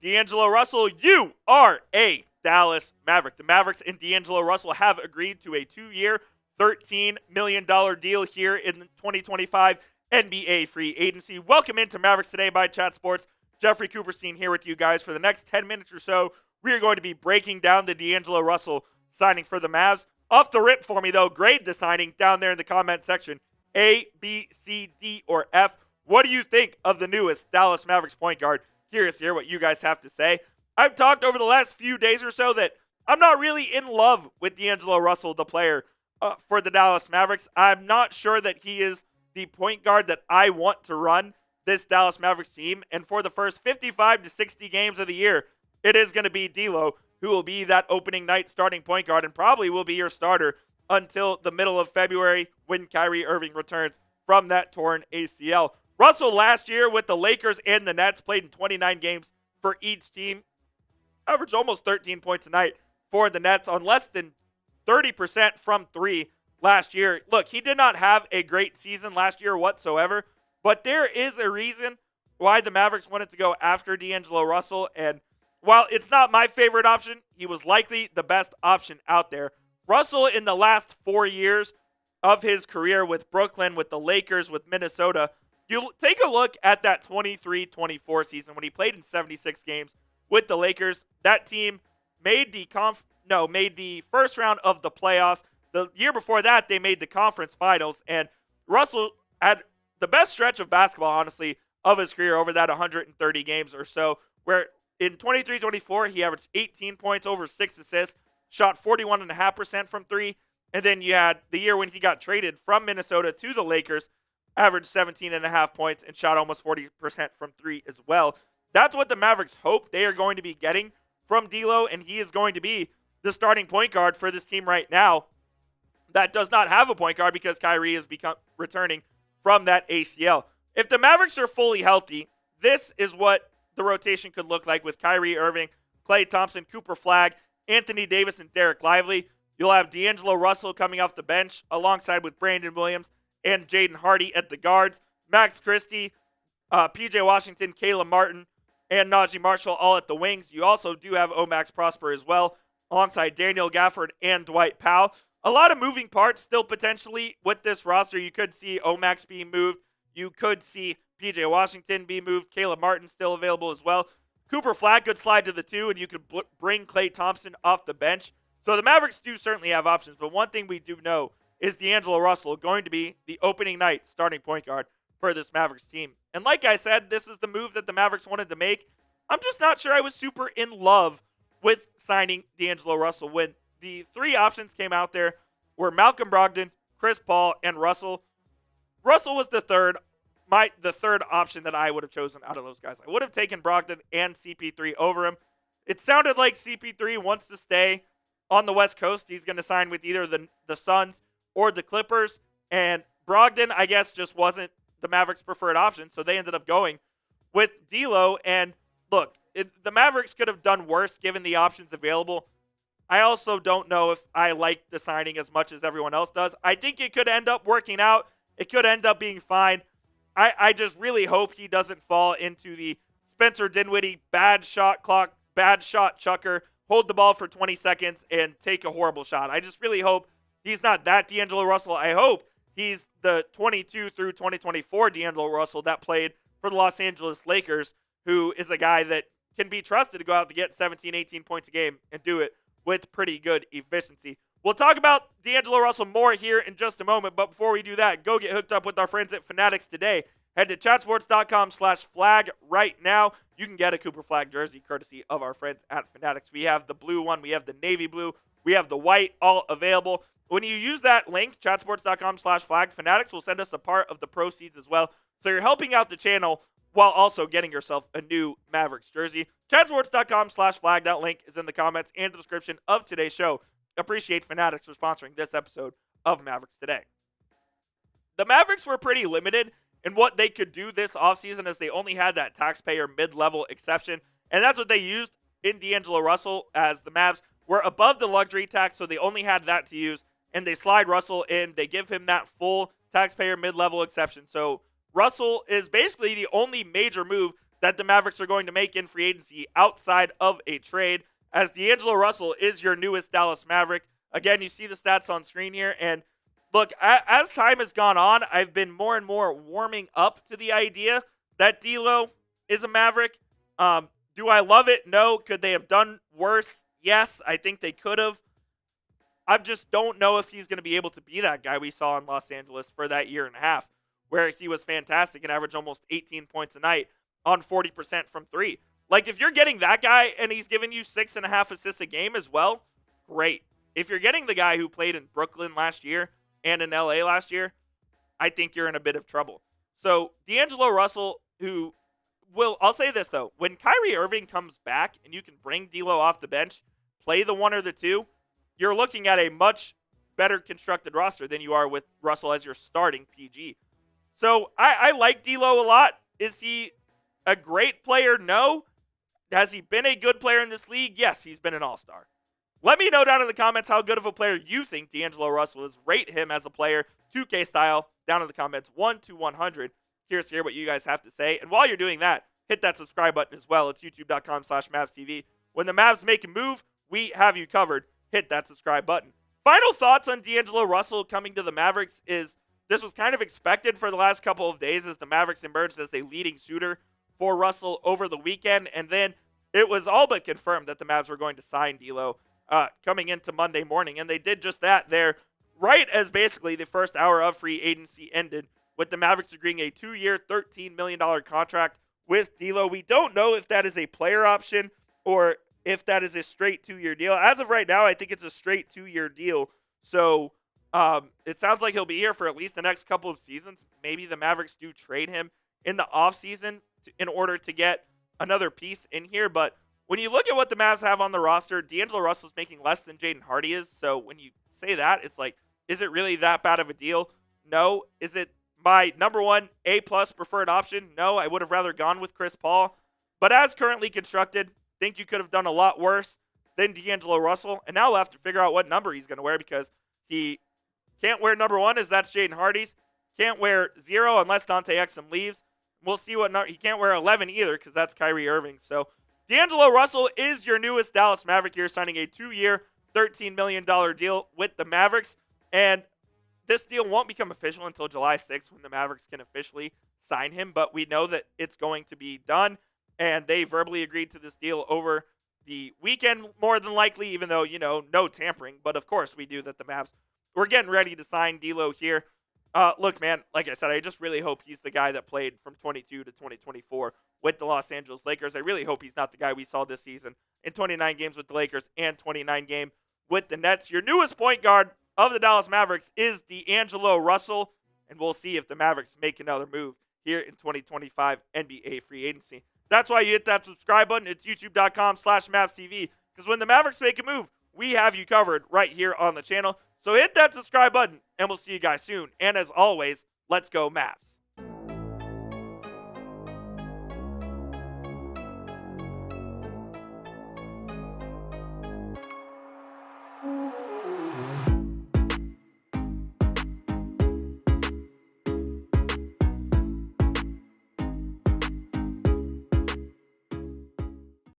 D'Angelo Russell, you are a Dallas Maverick. The Mavericks and D'Angelo Russell have agreed to a 2-year, $13 million deal here in the 2025 NBA free agency. Welcome into Mavericks Today by Chat Sports. Jeffrey Cooperstein here with you guys. For the next 10 minutes or so, we are going to be breaking down the D'Angelo Russell signing for the Mavs. Off the rip for me, though, grade the signing down there in the comment section. A, B, C, D, or F. What do you think of the newest Dallas Mavericks point guard? Curious to hear what you guys have to say. I've talked over the last few days or so that I'm not really in love with D'Angelo Russell, the player, for the Dallas Mavericks. I'm not sure that he is the point guard that I want to run this Dallas Mavericks team. And for the first 55 to 60 games of the year, it is going to be D'Lo who will be that opening night starting point guard and probably will be your starter until the middle of February when Kyrie Irving returns from that torn ACL. Russell last year with the Lakers and the Nets played in 29 games for each team. Averaged almost 13 points a night for the Nets on less than 30% from three last year. Look, he did not have a great season last year whatsoever, but there is a reason why the Mavericks wanted to go after D'Angelo Russell. And while it's not my favorite option, he was likely the best option out there. Russell in the last 4 years of his career with Brooklyn, with the Lakers, with Minnesota, you take a look at that 23-24 season when he played in 76 games with the Lakers. That team made the first round of the playoffs. The year before that, they made the conference finals. And Russell had the best stretch of basketball, honestly, of his career over that 130 games or so, where in 23-24, he averaged 18 points, over 6 assists, shot 41.5% from three. And then you had the year when he got traded from Minnesota to the Lakers, averaged 17.5 points and shot almost 40% from three as well. That's what the Mavericks hope they are going to be getting from D'Lo, and he is going to be the starting point guard for this team right now that does not have a point guard because Kyrie is returning from that ACL. If the Mavericks are fully healthy, this is what the rotation could look like with Kyrie Irving, Klay Thompson, Cooper Flagg, Anthony Davis, and Derek Lively. You'll have D'Angelo Russell coming off the bench alongside with Brandon Williams and Jaden Hardy at the guards, Max Christie, PJ Washington, Caleb Martin, and Najee Marshall all at the wings. You also do have Omax Prosper as well, alongside Daniel Gafford and Dwight Powell. A lot of moving parts still potentially with this roster. You could see Omax being moved. You could see PJ Washington be moved. Caleb Martin still available as well. Cooper Flagg could slide to the 2, and you could bring Klay Thompson off the bench. So the Mavericks do certainly have options, but one thing we do know is D'Angelo Russell going to be the opening night starting point guard for this Mavericks team. And like I said, this is the move that the Mavericks wanted to make. I'm just not sure I was super in love with signing D'Angelo Russell when the three options came out there were Malcolm Brogdon, Chris Paul, and Russell. Russell was the third option that I would have chosen out of those guys. I would have taken Brogdon and CP3 over him. It sounded like CP3 wants to stay on the West Coast. He's going to sign with either the Suns or the Clippers, and Brogdon, I guess, just wasn't the Mavericks' preferred option, so they ended up going with D'Lo. And look, the Mavericks could have done worse given the options available. I also don't know if I like the signing as much as everyone else does. I think it could end up working out. It could end up being fine. I just really hope he doesn't fall into the Spencer Dinwiddie bad shot clock, bad shot chucker, hold the ball for 20 seconds and take a horrible shot. I just really hope he's not that D'Angelo Russell. I hope he's the 22 through 2024 D'Angelo Russell that played for the Los Angeles Lakers, who is a guy that can be trusted to go out to get 17, 18 points a game and do it with pretty good efficiency. We'll talk about D'Angelo Russell more here in just a moment, but before we do that, go get hooked up with our friends at Fanatics today. Head to chatsports.com/Flagg right now. You can get a Cooper Flagg jersey courtesy of our friends at Fanatics. We have the blue one, we have the navy blue, we have the white, all available. When you use that link, chatsports.com/Flagg, Fanatics will send us a part of the proceeds as well. So you're helping out the channel while also getting yourself a new Mavericks jersey. Chatsports.com/Flagg. That link is in the comments and the description of today's show. Appreciate Fanatics for sponsoring this episode of Mavericks Today. The Mavericks were pretty limited in what they could do this offseason as they only had that taxpayer mid-level exception. And that's what they used in D'Angelo Russell, as the Mavs were above the luxury tax, so they only had that to use. And they slide Russell in. They give him that full taxpayer mid-level exception. So Russell is basically the only major move that the Mavericks are going to make in free agency outside of a trade, as D'Angelo Russell is your newest Dallas Maverick. Again, you see the stats on screen here, and look, as time has gone on, I've been more and more warming up to the idea that D'Lo is a Maverick. Do I love it? No. Could they have done worse? Yes, I think they could have. I just don't know if he's going to be able to be that guy we saw in Los Angeles for that year and a half, where he was fantastic and averaged almost 18 points a night on 40% from three. Like, if you're getting that guy and he's giving you 6.5 assists a game as well, great. If you're getting the guy who played in Brooklyn last year and in LA last year, I think you're in a bit of trouble. So D'Angelo Russell, I'll say this though, when Kyrie Irving comes back and you can bring D'Lo off the bench, play the one or the two, you're looking at a much better constructed roster than you are with Russell as your starting PG. So I like D'Lo a lot. Is he a great player? No. Has he been a good player in this league? Yes, he's been an all-star. Let me know down in the comments how good of a player you think D'Angelo Russell is. Rate him as a player, 2K style, down in the comments, 1 to 100. Curious to hear what you guys have to say. And while you're doing that, hit that subscribe button as well. It's youtube.com/MavsTV. When the Mavs make a move, we have you covered. Hit that subscribe button. Final thoughts on D'Angelo Russell coming to the Mavericks is this was kind of expected for the last couple of days as the Mavericks emerged as a leading suitor for Russell over the weekend. And then it was all but confirmed that the Mavs were going to sign D'Lo coming into Monday morning. And they did just that there right as basically the first hour of free agency ended, with the Mavericks agreeing a 2-year, $13 million contract with D'Lo. We don't know if that is a player option or if that is a straight 2-year deal. As of right now, I think it's a straight 2-year deal. So it sounds like he'll be here for at least the next couple of seasons. Maybe the Mavericks do trade him in the offseason in order to get another piece in here. But when you look at what the Mavs have on the roster, D'Angelo Russell's making less than Jaden Hardy is. So when you say that, it's like, is it really that bad of a deal? No. Is it my number one A-plus preferred option? No, I would have rather gone with Chris Paul. But as currently constructed, think you could have done a lot worse than D'Angelo Russell. And now we'll have to figure out what number he's going to wear, because he can't wear number 1 as that's Jaden Hardy's. Can't wear 0 unless Dante Exum leaves. We'll see what number. He can't wear 11 either because that's Kyrie Irving. So D'Angelo Russell is your newest Dallas Maverick here, signing a 2-year, $13 million deal with the Mavericks. And this deal won't become official until July 6th when the Mavericks can officially sign him. But we know that it's going to be done. And they verbally agreed to this deal over the weekend, more than likely, even though, no tampering. But, of course, we do that the Mavs. We're getting ready to sign D'Lo here. Look, man, like I said, I just really hope he's the guy that played from 22 to 2024 with the Los Angeles Lakers. I really hope he's not the guy we saw this season in 29 games with the Lakers and 29 games with the Nets. Your newest point guard of the Dallas Mavericks is D'Angelo Russell, and we'll see if the Mavericks make another move here in 2025 NBA free agency. That's why you hit that subscribe button. It's youtube.com/MavsTV, because when the Mavericks make a move, we have you covered right here on the channel. So hit that subscribe button, and we'll see you guys soon. And as always, let's go Mavs.